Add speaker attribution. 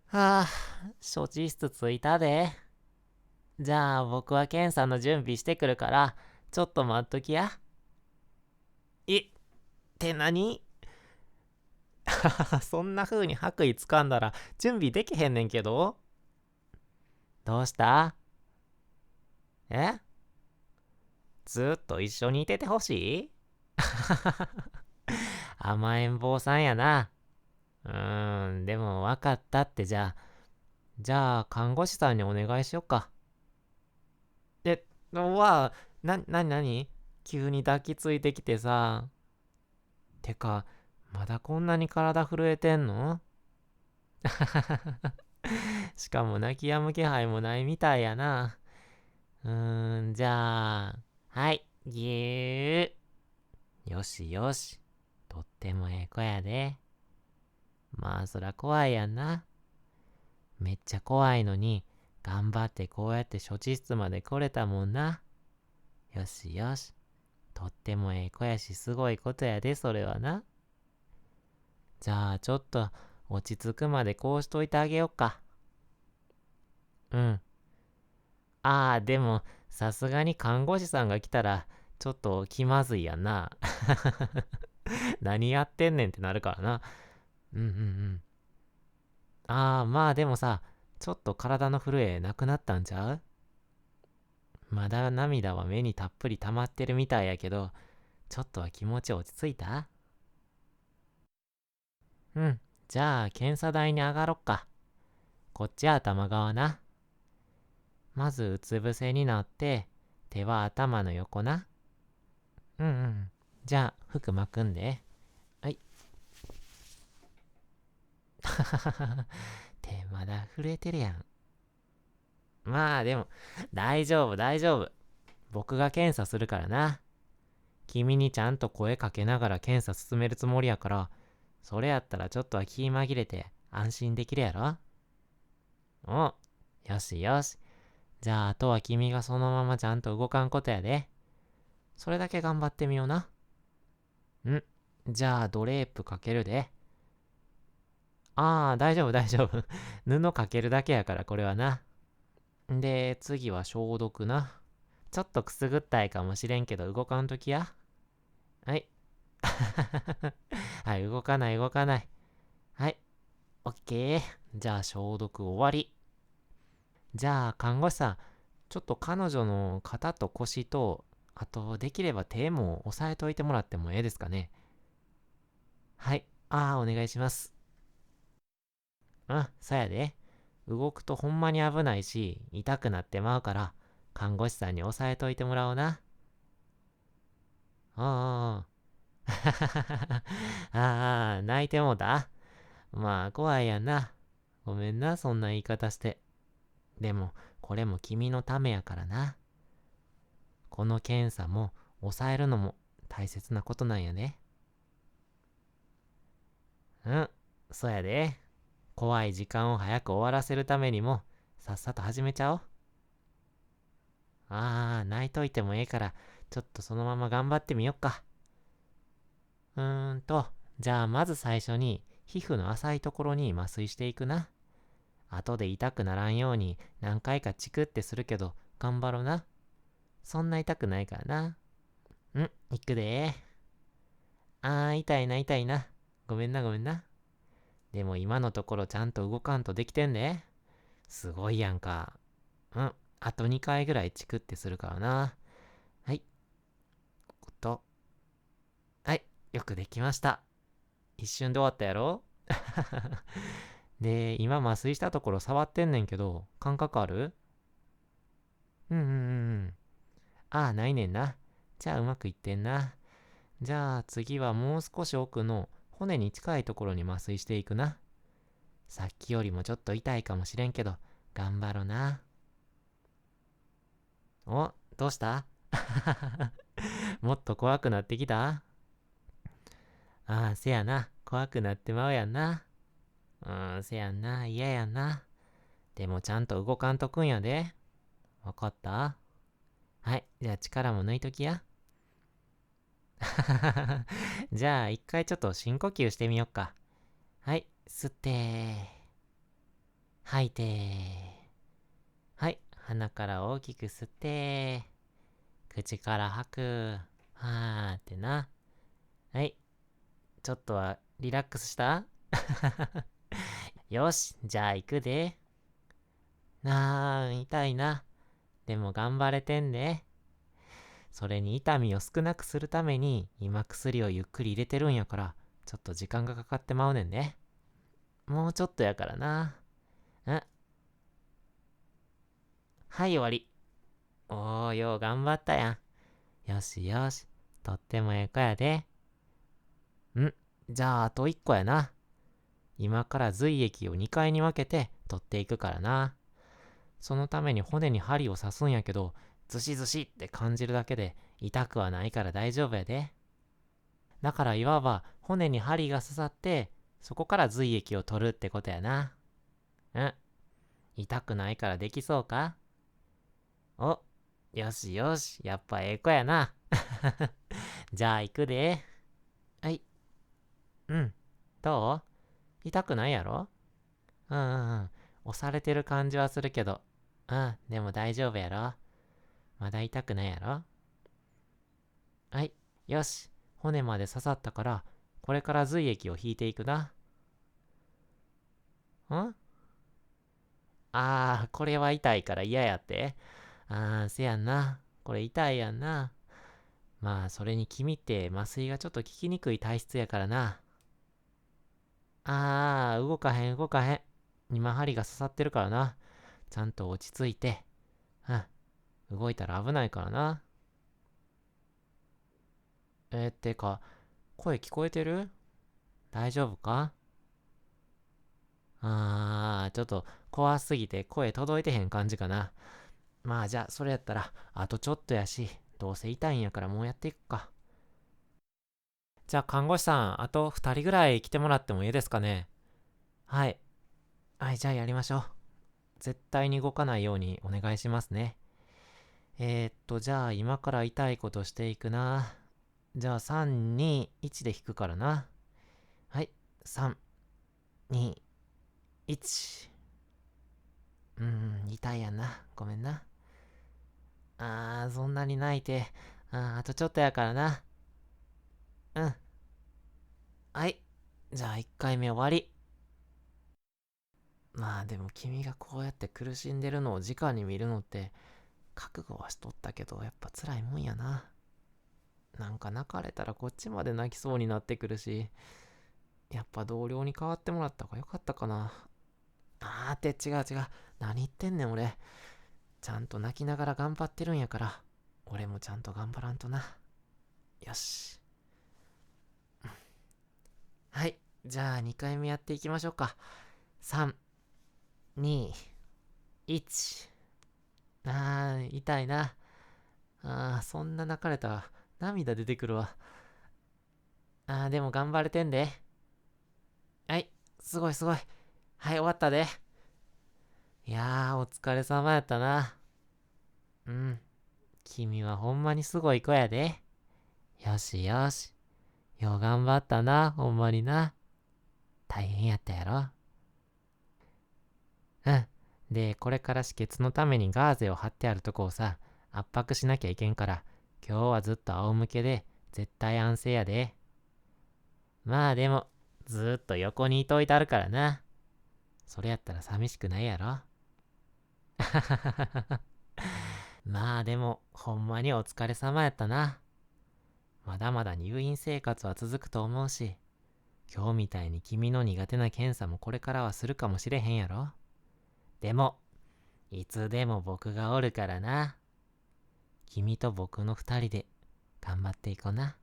Speaker 1: はあ、処置室着いたで。じゃあ僕は検査の準備してくるから、ちょっと待っときや。って何？そんな風に白衣掴んだら準備できへんねんけど。どうした？え？ずっと一緒にいててほしい？甘えん坊さんやな。でも分かったってじゃあ看護師さんにお願いしよっか。わあ、なに急に抱きついてきてさ。てか、まだこんなに体震えてんの？しかも泣き止む気配もないみたいやな。じゃあ、はい、ぎゅー。よしよし。とってもええ子やで。まあそら怖いやんな。めっちゃ怖いのに、頑張ってこうやって処置室まで来れたもんな。よしよし。とってもええ子やし、すごいことやで、それはな。じゃあ、ちょっと落ち着くまでこうしといてあげよっか。うん。でも、さすがに看護師さんが来たら、ちょっと気まずいやんな。何やってんねんってなるからな。うんうんうん。まあでもさ、ちょっと体の震えなくなったんちゃう？まだ涙は目にたっぷり溜まってるみたいやけど、ちょっとは気持ち落ち着いた？うん。じゃあ、検査台に上がろっか。こっち頭側な。まずうつ伏せになって、手は頭の横な。うんうん。じゃあ、服巻くんで。はい。手まだ震えてるやん。まあでも、大丈夫大丈夫。僕が検査するからな。君にちゃんと声かけながら検査進めるつもりやから、それやったらちょっとは気紛れて安心できるやろ？お、よしよし。じゃあ、あとは君がそのままちゃんと動かんことやで。それだけ頑張ってみような。じゃあ、ドレープかけるで。大丈夫大丈夫。布かけるだけやから、これはな。で、次は消毒な。ちょっとくすぐったいかもしれんけど、動かんときや。はい。はい、動かない動かない。はい、オッケー。じゃあ、消毒終わり。じゃあ、看護師さん、ちょっと彼女の肩と腰と、あと、できれば手も押さえといてもらってもええですかね。はい。お願いします。そやで。動くとほんまに危ないし、痛くなってまうから、看護師さんに押さえといてもらおうな。あ泣いてもうた？まあ、怖いやんな。ごめんな、そんな言い方して。でも、これも君のためやからな。この検査も、抑えるのも大切なことなんやね。うん、そやで。怖い時間を早く終わらせるためにも、さっさと始めちゃおう。泣いといてもええから、ちょっとそのまま頑張ってみよっか。じゃあまず最初に、皮膚の浅いところに麻酔していくな。後で痛くならんように何回かチクってするけど、頑張ろな。そんな痛くないからな。行くで痛いな痛いな。ごめんなごめんな。でも今のところちゃんと動かんとできてんで。すごいやんか。あと2回ぐらいチクってするからな。はい、こと。はい、よくできました。一瞬で終わったやろ？で、今麻酔したところ触ってんねんけど、感覚ある？うんうんうんうん。ないねんな。じゃあうまくいってんな。じゃあ次はもう少し奥の骨に近いところに麻酔していくな。さっきよりもちょっと痛いかもしれんけど、頑張ろな。どうした？もっと怖くなってきた？せやな。怖くなってまうやんな。せやんな。嫌やんな。でもちゃんと動かんとくんやで。わかった？はい。じゃあ力も抜いときや。じゃあ一回ちょっと深呼吸してみよっか。はい。吸って。吐いて。はい、鼻から大きく吸って、口から吐く。はーってな。はい、ちょっとはリラックスしたよし、じゃあ行くで。痛いな。でも頑張れてんで。それに痛みを少なくするために今薬をゆっくり入れてるんやから、ちょっと時間がかかってまうねんで。もうちょっとやからな。はい、終わり。おー、よう頑張ったやん。よしよし。とってもええ子やで。じゃああと1個やな。今から髄液を2回に分けて取っていくからな。そのために骨に針を刺すんやけど、ズシズシって感じるだけで痛くはないから大丈夫やで。だからいわば骨に針が刺さって、そこから髄液を取るってことやな。痛くないからできそうか？お、よしよし、やっぱええ子やな。じゃあ行くで。はい。どう？痛くないやろ？押されてる感じはするけど。でも大丈夫やろ？まだ痛くないやろ？はい。よし。骨まで刺さったから、これから髄液を引いていくな。これは痛いから嫌やって。せやんな。これ痛いやんな。まあ、それに君って麻酔がちょっと効きにくい体質やからな。動かへん動かへん。今針が刺さってるからな。ちゃんと落ち着いて。動いたら危ないからな。てか、声聞こえてる？大丈夫か？ちょっと怖すぎて声届いてへん感じかな。まあじゃあ、それやったら、あとちょっとやし、どうせ痛いんやからもうやっていくか。じゃあ看護師さん、あと2人ぐらい来てもらってもいいですかね？はい。はい、じゃあやりましょう。絶対に動かないようにお願いしますね。じゃあ今から痛いことしていくな。じゃあ3、2、1で引くからな。はい。3、2、1。痛いやんな。ごめんな。そんなに泣いて。あとちょっとやからな。はい。じゃあ1回目終わり。まあでも君がこうやって苦しんでるのを直に見るのって覚悟はしとったけどやっぱ辛いもんやな。なんか泣かれたらこっちまで泣きそうになってくるし、やっぱ同僚に代わってもらった方がよかったかな。って違う違う。何言ってんねん俺。ちゃんと泣きながら頑張ってるんやから、俺もちゃんと頑張らんとな。よし。はい。じゃあ2回目やっていきましょうか。3、2、1。痛いな。そんな泣かれたら涙出てくるわ。でも頑張れてんで。はい、すごいすごい。はい、終わったで。いやー、お疲れ様やったな。君はほんまにすごい子やで。よしよし。よう頑張ったな、ほんまにな。大変やったやろ。で、これから止血のためにガーゼを貼ってあるとこをさ、圧迫しなきゃいけんから、今日はずっと仰向けで、絶対安静やで。まあでも、ずーっと横にいといたるからな。それやったら寂しくないやろ。まあでも、ほんまにお疲れ様やったな。まだまだ入院生活は続くと思うし、今日みたいに君の苦手な検査もこれからはするかもしれへんやろ。でも、いつでも僕がおるからな。君と僕の二人で頑張っていこうな。